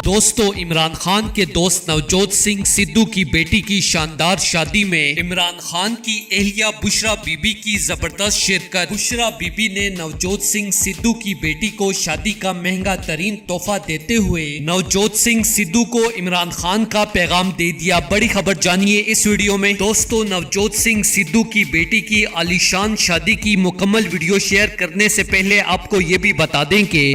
दोस्तों, इमरान खान के दोस्त नवजोत सिंह सिद्धू की बेटी की शानदार शादी में इमरान खान की एहलिया बुशरा बीबी की जबरदस्त शिरकत। बुशरा बीबी ने नवजोत सिंह सिद्धू की बेटी को शादी का महंगा तरीन तोहफा देते हुए नवजोत सिंह सिद्धू को इमरान खान का पैगाम दे दिया। बड़ी खबर जानिए इस वीडियो में। दोस्तों, नवजोत सिंह सिद्धू की बेटी की आलीशान शादी की मुकम्मल वीडियो शेयर करने से पहले आपको ये भी बता दें कि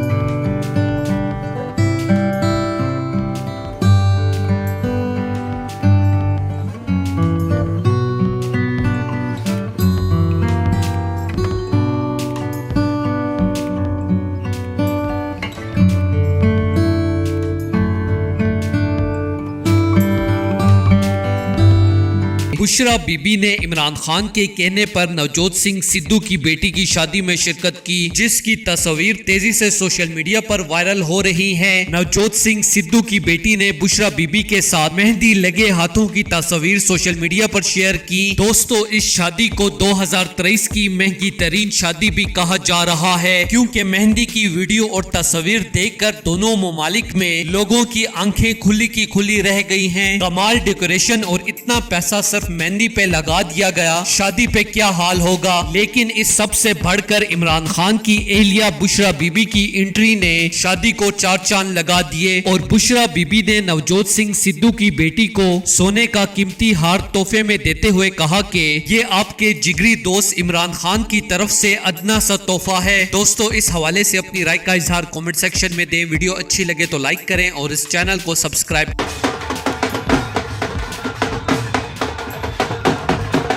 बुशरा बीबी ने इमरान खान के कहने पर नवजोत सिंह सिद्धू की बेटी की शादी में शिरकत की, जिसकी तस्वीर तेजी से सोशल मीडिया पर वायरल हो रही हैं। नवजोत सिंह सिद्धू की बेटी ने बुशरा बीबी के साथ मेहंदी लगे हाथों की तस्वीर सोशल मीडिया पर शेयर की। दोस्तों, इस शादी को 2023 की महंगी तरीन शादी भी कहा जा रहा है, क्योंकि मेहंदी की वीडियो और तस्वीर देखकर दोनों ममालिक में लोगों की आंखें खुली की खुली रह गई हैं। कमाल डेकोरेशन और इतना पैसा सिर्फ मेहंदी पे लगा दिया गया, शादी पे क्या हाल होगा। लेकिन इस सब से बढ़कर इमरान खान की एहलिया बुशरा बीबी की एंट्री ने शादी को चार चांद लगा दिए और बुशरा बीबी ने नवजोत सिंह सिद्धू की बेटी को सोने का कीमती हार तोहफे में देते हुए कहा कि ये आपके जिगरी दोस्त इमरान खान की तरफ से अदना सा तोहफा है। दोस्तों, इस हवाले से अपनी राय का इजहार कमेंट सेक्शन में दें। वीडियो अच्छी लगे तो लाइक करें और इस चैनल को सब्सक्राइब